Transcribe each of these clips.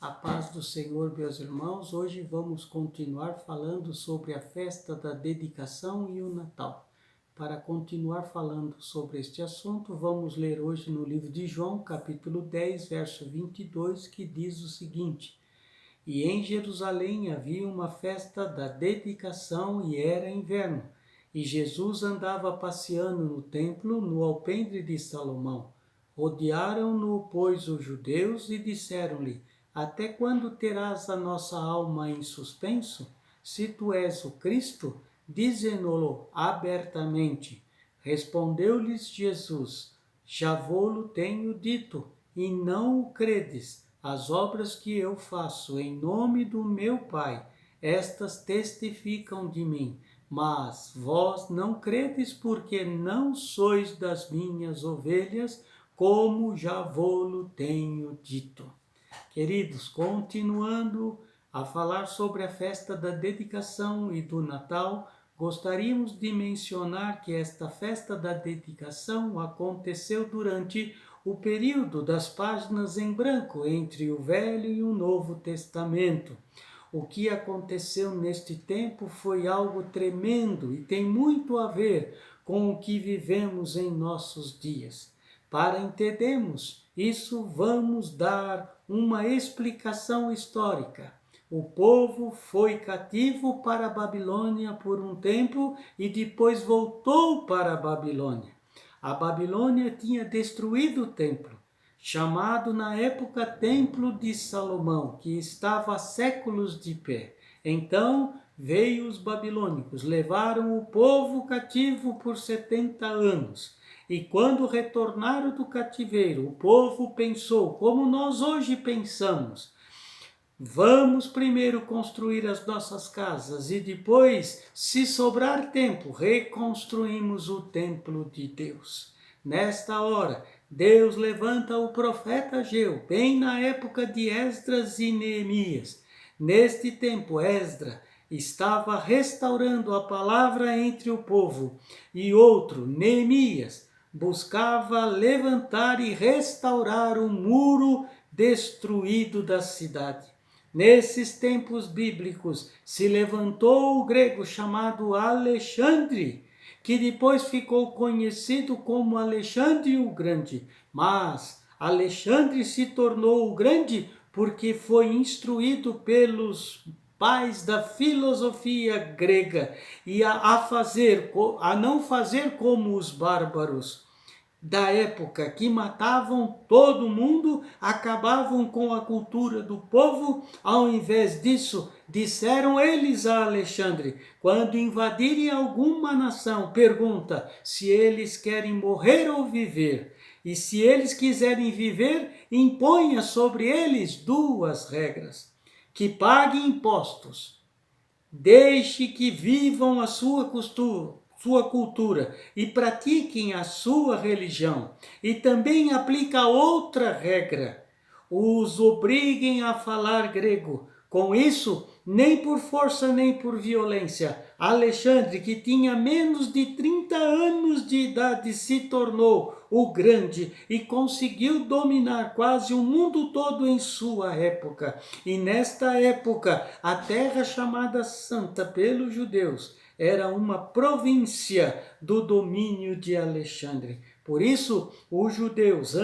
A paz do Senhor, meus irmãos. Hoje vamos continuar falando sobre a festa da dedicação e o Natal. Para continuar falando sobre este assunto, vamos ler hoje no livro de João, capítulo 10, verso 22, que diz o seguinte: E em Jerusalém havia uma festa da dedicação e era inverno, e Jesus andava passeando no templo no alpendre de Salomão. Rodearam-no, pois, os judeus e disseram-lhe: Até quando terás a nossa alma em suspenso? Se tu és o Cristo, dize-no-lo abertamente. Respondeu-lhes Jesus: Já vô-lo tenho dito, e não o credes. As obras que eu faço em nome do meu Pai, estas testificam de mim. Mas vós não credes, porque não sois das minhas ovelhas, como já vô-lo tenho dito. Queridos, continuando a falar sobre a festa da dedicação e do Natal, gostaríamos de mencionar que esta festa da dedicação aconteceu durante o período das páginas em branco entre o Velho e o Novo Testamento. O que aconteceu neste tempo foi algo tremendo e tem muito a ver com o que vivemos em nossos dias. Para entendermos isso, vamos dar uma explicação histórica. O povo foi cativo para a Babilônia por um tempo e depois voltou para a Babilônia. A Babilônia tinha destruído o templo, chamado na época Templo de Salomão, que estava há séculos de pé. Então veio os babilônicos, levaram o povo cativo por 70 anos. E quando retornaram do cativeiro, o povo pensou, como nós hoje pensamos: vamos primeiro construir as nossas casas e depois, se sobrar tempo, reconstruímos o templo de Deus. Nesta hora, Deus levanta o profeta Ageu, bem na época de Esdras e Neemias. Neste tempo, Esdras estava restaurando a palavra entre o povo, e outro, Neemias, buscava levantar e restaurar o muro destruído da cidade. Nesses tempos bíblicos se levantou o grego chamado Alexandre, que depois ficou conhecido como Alexandre o Grande. Mas Alexandre se tornou o grande porque foi instruído pelos pais da filosofia grega e a não fazer como os bárbaros da época, que matavam todo mundo, acabavam com a cultura do povo. Ao invés disso, disseram eles a Alexandre: quando invadirem alguma nação, pergunta se eles querem morrer ou viver. E se eles quiserem viver, imponha sobre eles duas regras: que paguem impostos, deixe que vivam a sua cultura e pratiquem a sua religião. E também aplica outra regra: os obriguem a falar grego. Com isso, nem por força nem por violência, Alexandre, que tinha menos de 30 anos de idade, se tornou o grande e conseguiu dominar quase o mundo todo em sua época. E nesta época, a terra chamada Santa pelos judeus era uma província do domínio de Alexandre. Por isso, os judeus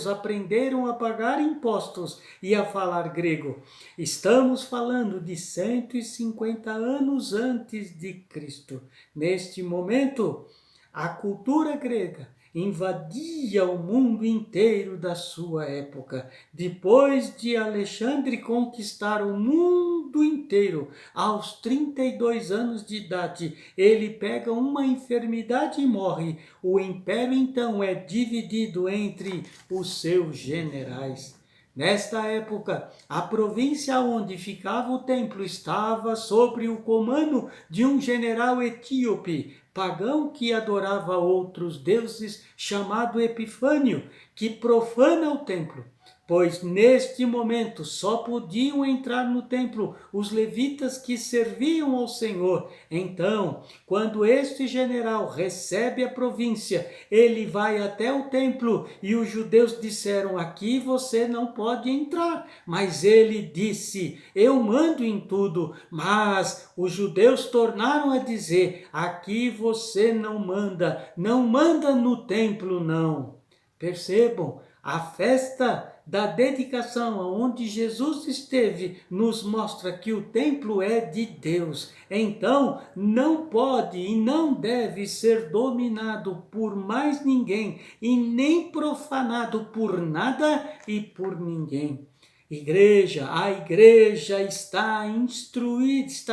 aprenderam a pagar impostos e a falar grego. Estamos falando de 150 anos antes de Cristo. Neste momento, a cultura grega invadia o mundo inteiro da sua época. Depois de Alexandre conquistar o mundo inteiro, aos 32 anos de idade, ele pega uma enfermidade e morre. O império então é dividido entre os seus generais. Nesta época, a província onde ficava o templo estava sob o comando de um general etíope, pagão, que adorava outros deuses, chamado Epifânio, que profana o templo. pois neste momento só podiam entrar no templo os levitas que serviam ao Senhor. Então, quando este general recebe a província, ele vai até o templo e os judeus disseram: aqui você não pode entrar. Mas ele disse: eu mando em tudo. Mas os judeus tornaram a dizer: aqui você não manda no templo não. Percebam, a festa da dedicação, onde Jesus esteve, nos mostra que o templo é de Deus. Então, não pode e não deve ser dominado por mais ninguém e nem profanado por nada e por ninguém. Igreja, a igreja está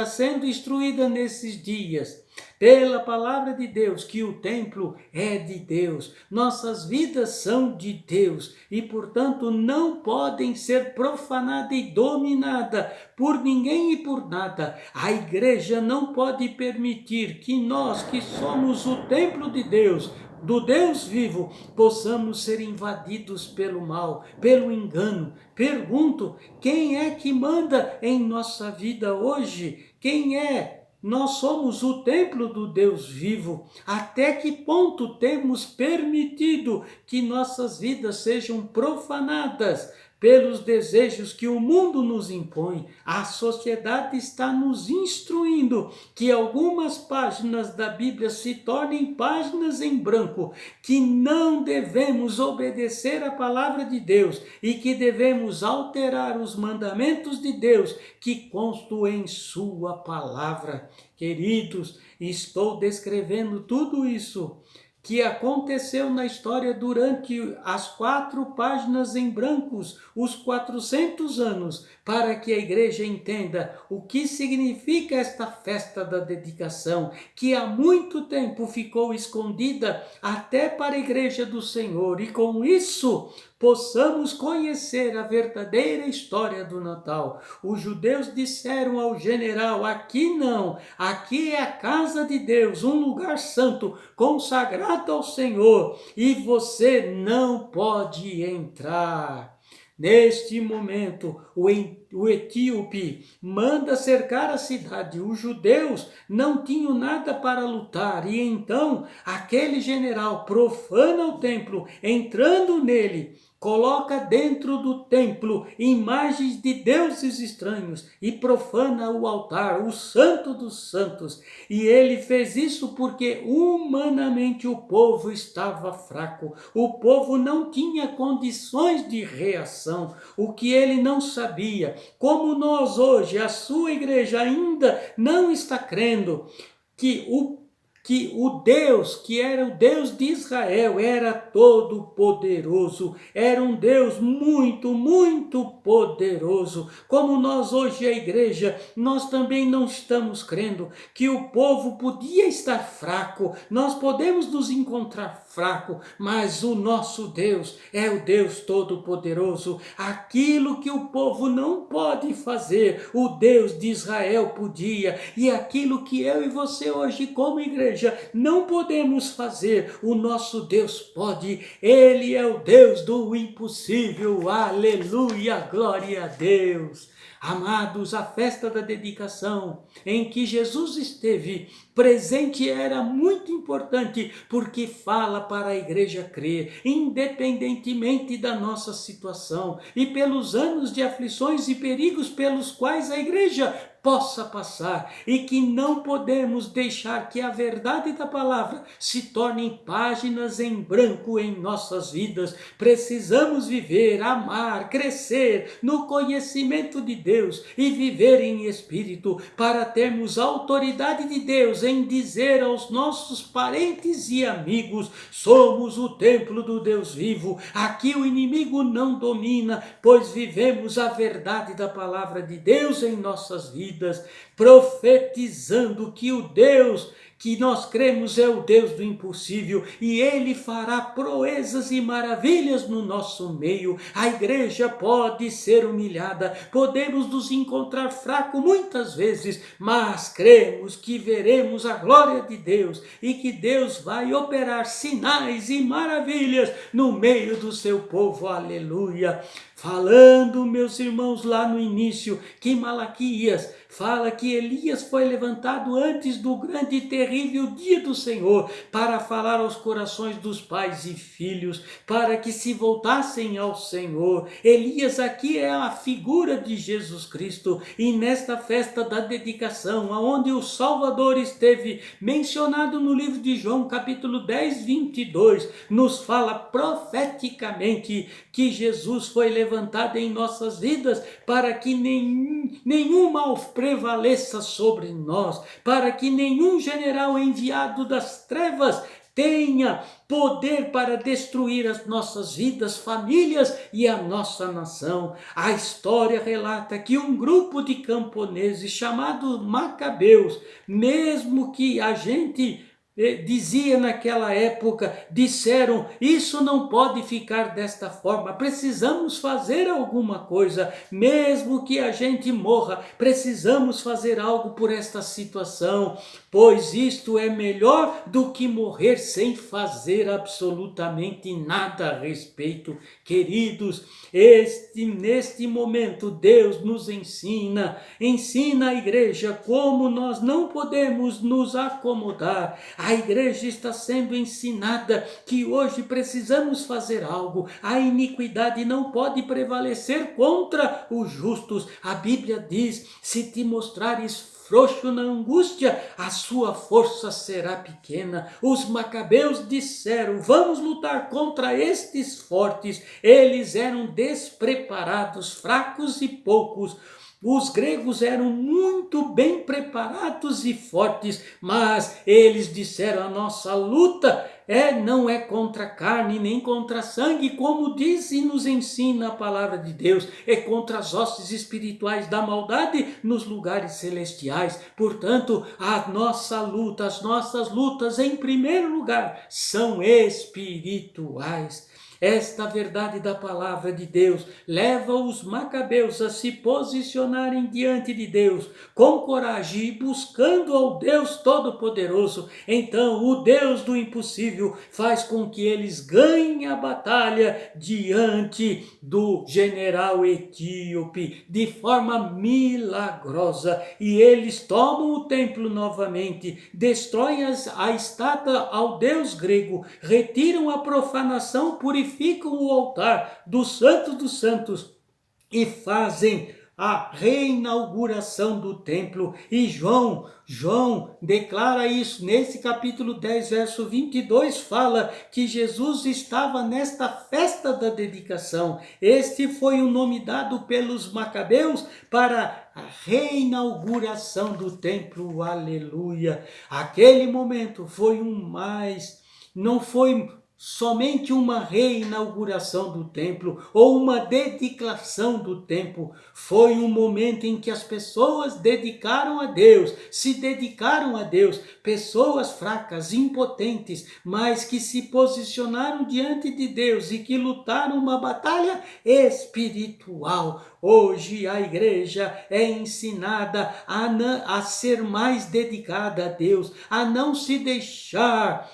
sendo instruída nesses dias pela palavra de Deus, que o templo é de Deus, nossas vidas são de Deus e, portanto, não podem ser profanadas e dominadas por ninguém e por nada. A igreja não pode permitir que nós, que somos o templo de Deus, do Deus vivo, possamos ser invadidos pelo mal, pelo engano. Pergunto, quem é que manda em nossa vida hoje? Quem é? Nós somos o templo do Deus vivo. Até que ponto temos permitido que nossas vidas sejam profanadas pelos desejos que o mundo nos impõe? A sociedade está nos instruindo que algumas páginas da Bíblia se tornem páginas em branco, que não devemos obedecer à palavra de Deus e que devemos alterar os mandamentos de Deus que constam em sua palavra. Queridos, estou descrevendo tudo isso que aconteceu na história durante as 4 páginas em brancos, os 400 anos, para que a igreja entenda o que significa esta festa da dedicação, que há muito tempo ficou escondida até para a igreja do Senhor, e com isso possamos conhecer a verdadeira história do Natal. Os judeus disseram ao general: aqui não, aqui é a casa de Deus, um lugar santo, consagrado ao Senhor, e você não pode entrar. Neste momento, o etíope manda cercar a cidade. Os judeus não tinham nada para lutar, e então aquele general profana o templo, entrando nele, coloca dentro do templo imagens de deuses estranhos e profana o altar, o santo dos santos. E ele fez isso porque humanamente o povo estava fraco, o povo não tinha condições de reação. O que ele não sabia, como nós hoje, a sua igreja ainda não está crendo que o Deus, que era o Deus de Israel, era todo poderoso, era um Deus muito, muito poderoso. Como nós hoje, a igreja, nós também não estamos crendo que o povo podia estar fraco, nós podemos nos encontrar fraco, mas o nosso Deus é o Deus todo-poderoso. Aquilo que o povo não pode fazer, o Deus de Israel podia, e aquilo que eu e você hoje, como igreja, não podemos fazer, o nosso Deus pode. Ele é o Deus do impossível. Aleluia, glória a Deus. Amados, a festa da dedicação em que Jesus esteve presente era muito importante, porque fala para a igreja crer, independentemente da nossa situação e pelos anos de aflições e perigos pelos quais a igreja possa passar, e que não podemos deixar que a verdade da palavra se torne páginas em branco em nossas vidas. Precisamos viver, amar, crescer no conhecimento de Deus e viver em espírito, para termos a autoridade de Deus em dizer aos nossos parentes e amigos: somos o templo do Deus vivo, aqui o inimigo não domina, pois vivemos a verdade da palavra de Deus em nossas vidas. profetizando que o Deus que nós cremos é o Deus do impossível e Ele fará proezas e maravilhas no nosso meio. A igreja pode ser humilhada, podemos nos encontrar fracos muitas vezes, mas cremos que veremos a glória de Deus e que Deus vai operar sinais e maravilhas no meio do seu povo. Aleluia! Falando, meus irmãos, lá no início, que Malaquias fala que Elias foi levantado antes do grande e terrível dia do Senhor para falar aos corações dos pais e filhos, para que se voltassem ao Senhor. Elias aqui é a figura de Jesus Cristo, e nesta festa da dedicação, aonde o Salvador esteve mencionado no livro de João, capítulo 10, 22, nos fala profeticamente que Jesus foi levantado em nossas vidas para que nenhum mal prevaleça sobre nós, para que nenhum general enviado das trevas tenha poder para destruir as nossas vidas, famílias e a nossa nação. A história relata que um grupo de camponeses chamados Macabeus, mesmo que a gente dizia naquela época, disseram, isso não pode ficar desta forma, precisamos fazer alguma coisa, mesmo que a gente morra, precisamos fazer algo por esta situação, pois isto é melhor do que morrer sem fazer absolutamente nada a respeito. Queridos, neste momento Deus nos ensina a igreja como nós não podemos nos acomodar. A igreja está sendo ensinada que hoje precisamos fazer algo. A iniquidade não pode prevalecer contra os justos. A Bíblia diz, se te mostrares frouxo na angústia, a sua força será pequena. Os macabeus disseram, vamos lutar contra estes fortes. Eles eram despreparados, fracos e poucos. Os gregos eram muito bem preparados e fortes, mas eles disseram, a nossa luta não é contra carne nem contra sangue, como diz e nos ensina a palavra de Deus, é contra as hostes espirituais da maldade nos lugares celestiais. Portanto, a nossa luta, as nossas lutas em primeiro lugar são espirituais. Esta verdade da palavra de Deus leva os macabeus a se posicionarem diante de Deus com coragem e buscando ao Deus Todo-Poderoso. Então o Deus do impossível faz com que eles ganhem a batalha diante do general etíope de forma milagrosa, e eles tomam o templo novamente, destroem a estátua ao Deus grego, retiram a profanação, purificam o altar do Santo dos Santos e fazem a reinauguração do templo. E João declara isso nesse capítulo 10, verso 22, fala que Jesus estava nesta festa da dedicação. Este foi o nome dado pelos macabeus para a reinauguração do templo. Aleluia! Aquele momento foi não foi somente uma reinauguração do templo ou uma dedicação do templo, foi um momento em que as pessoas se dedicaram a Deus, pessoas fracas, impotentes, mas que se posicionaram diante de Deus e que lutaram uma batalha espiritual. Hoje a igreja é ensinada a ser mais dedicada a Deus, a não se deixar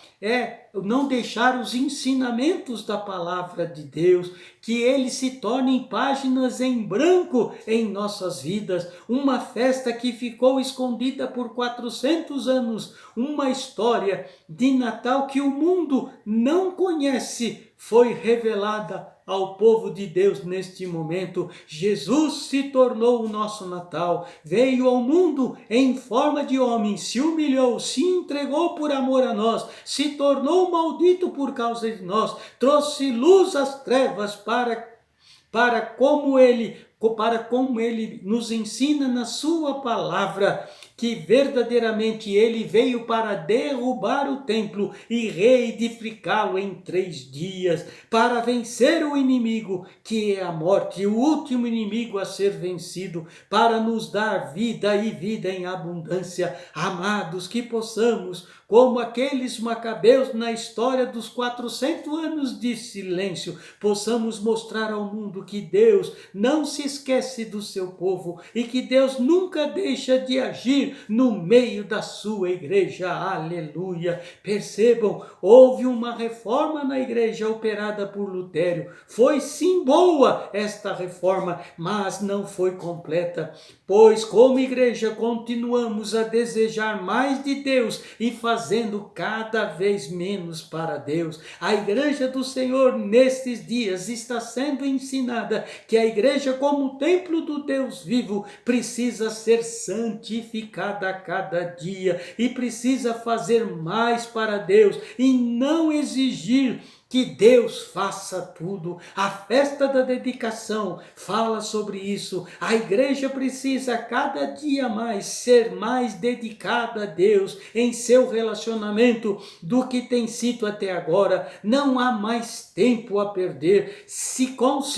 não deixar os ensinamentos da palavra de Deus, que eles se tornem páginas em branco em nossas vidas. Uma festa que ficou escondida por 400 anos, uma história de Natal que o mundo não conhece, foi revelada ao povo de Deus neste momento. Jesus se tornou o nosso Natal, veio ao mundo em forma de homem, se humilhou, se entregou por amor a nós, se tornou maldito por causa de nós, trouxe luz às trevas para como ele para como ele nos ensina na sua palavra, que verdadeiramente ele veio para derrubar o templo e reedificá-lo em 3 dias, para vencer o inimigo, que é a morte, o último inimigo a ser vencido, para nos dar vida e vida em abundância. Amados, que possamos, como aqueles macabeus na história dos 400 anos de silêncio, possamos mostrar ao mundo que Deus não se esquece do seu povo e que Deus nunca deixa de agir no meio da sua igreja. Aleluia! Percebam, houve uma reforma na igreja operada por Lutero. Foi sim boa esta reforma, mas não foi completa, pois como igreja continuamos a desejar mais de Deus e fazendo cada vez menos para Deus. A igreja do Senhor nestes dias está sendo ensinada que a igreja, como templo do Deus vivo, precisa ser santificada a cada dia e precisa fazer mais para Deus e não exigir que Deus faça tudo. A festa da dedicação fala sobre isso. A igreja precisa cada dia mais ser mais dedicada a Deus em seu relacionamento do que tem sido até agora. Não há mais tempo a perder. Se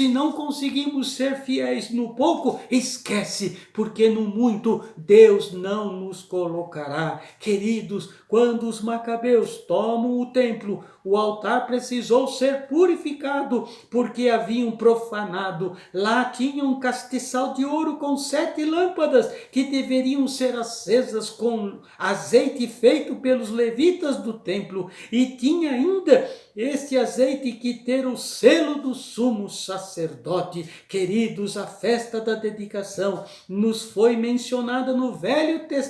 não conseguimos ser fiéis no pouco, esquece, porque no muito Deus não nos colocará. Queridos, quando os macabeus tomam o templo, o altar precisou ser purificado, porque haviam profanado. Lá tinha um castiçal de ouro com 7 lâmpadas, que deveriam ser acesas com azeite feito pelos levitas do templo. E tinha ainda este azeite que ter o selo do sumo sacerdote. Queridos, a festa da dedicação nos foi mencionada no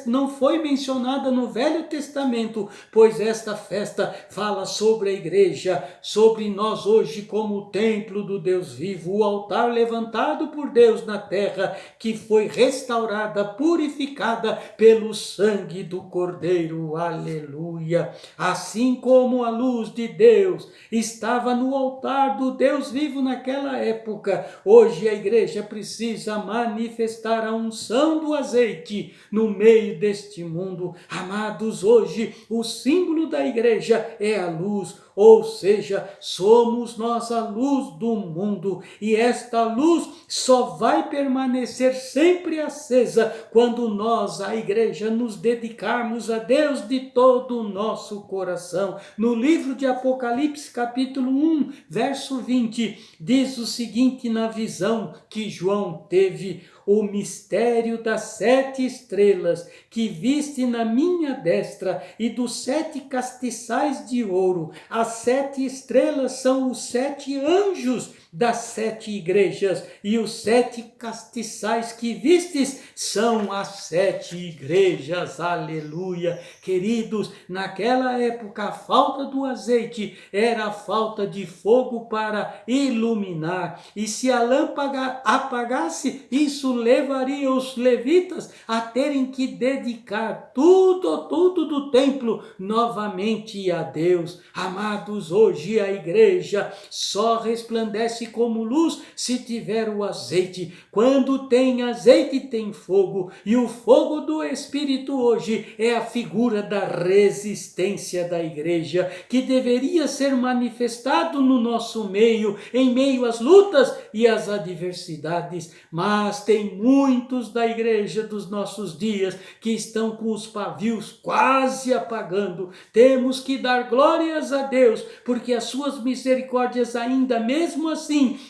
não foi mencionada no Velho Testamento, pois esta festa fala sobre a igreja, sobre nós hoje como o templo do Deus vivo, o altar levantado por Deus na terra, que foi restaurada, purificada pelo sangue do Cordeiro. Aleluia! Assim como a luz de Deus estava no altar do Deus vivo naquela época, hoje a igreja precisa manifestar a unção do azeite no meio deste mundo. Amados, hoje o símbolo da igreja é a luz, ou seja, somos nós a luz do mundo, e esta luz só vai permanecer sempre acesa quando nós, a igreja, nos dedicarmos a Deus de todo o nosso coração. No livro de Apocalipse, capítulo 1, verso 20, diz o seguinte na visão que João teve: o mistério das 7 estrelas que viste na minha destra e dos 7 castiçais de ouro. As 7 estrelas são os 7 anjos das 7 igrejas, e os 7 castiçais que vistes são as 7 igrejas. Aleluia! Queridos, naquela época a falta do azeite era a falta de fogo para iluminar, e se a lâmpada apagasse, isso levaria os levitas a terem que dedicar tudo do templo novamente a Deus. Amados, hoje a igreja só resplandece como luz se tiver o azeite. Quando tem azeite, tem fogo, e o fogo do Espírito hoje é a figura da resistência da igreja, que deveria ser manifestado no nosso meio, em meio às lutas e às adversidades. Mas tem muitos da igreja dos nossos dias que estão com os pavios quase apagando. Temos que dar glórias a Deus, porque as suas misericórdias ainda mesmo assim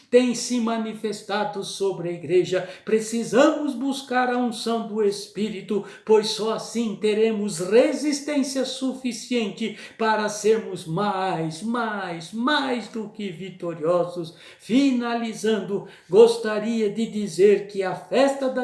têm se manifestado sobre a igreja. Precisamos buscar a unção do Espírito, pois só assim teremos resistência suficiente para sermos mais do que vitoriosos. Finalizando, gostaria de dizer que a festa da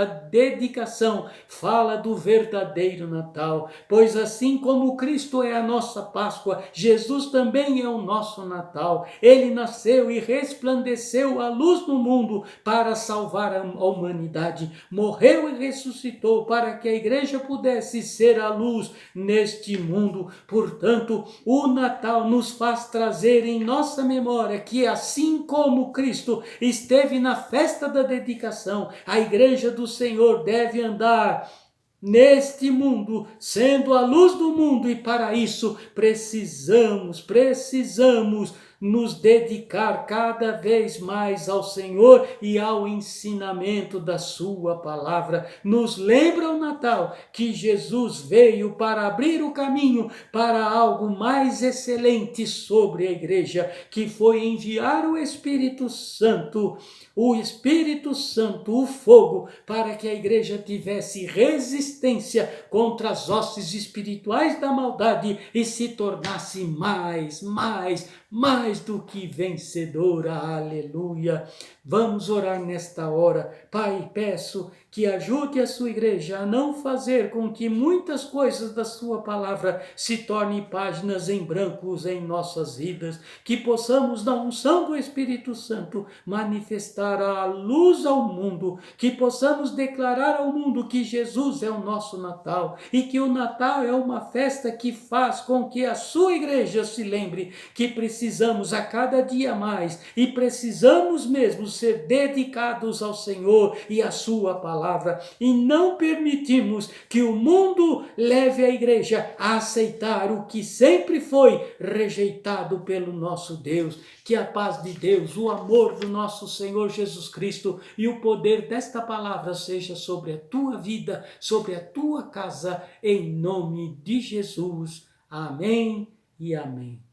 dedicação fala do verdadeiro Natal, pois assim como Cristo é a nossa Páscoa, Jesus também é o nosso Natal. Ele nasceu e resplandeceu a luz no mundo para salvar a humanidade. Morreu e ressuscitou para que a igreja pudesse ser a luz neste mundo. Portanto, o Natal nos faz trazer em nossa memória que, assim como Cristo esteve na festa da dedicação, a igreja do Senhor deve andar neste mundo, sendo a luz do mundo, e para isso precisamos nos dedicar cada vez mais ao Senhor e ao ensinamento da sua palavra. Nos lembra o Natal que Jesus veio para abrir o caminho para algo mais excelente sobre a igreja, que foi enviar o Espírito Santo, o fogo, para que a igreja tivesse resistência contra as hostes espirituais da maldade e se tornasse mais do que vencedora. Aleluia! Vamos orar nesta hora. Pai, peço que ajude a sua igreja a não fazer com que muitas coisas da sua palavra se tornem páginas em brancos em nossas vidas, que possamos, na unção do Espírito Santo, manifestar a luz ao mundo, que possamos declarar ao mundo que Jesus é o nosso Natal e que o Natal é uma festa que faz com que a sua igreja se lembre que precisamos a cada dia mais e precisamos mesmo ser dedicados ao Senhor e à sua palavra, e não permitimos que o mundo leve a igreja a aceitar o que sempre foi rejeitado pelo nosso Deus. Que a paz de Deus, o amor do nosso Senhor Jesus Cristo e o poder desta palavra seja sobre a tua vida, sobre a tua casa, em nome de Jesus. Amém e amém.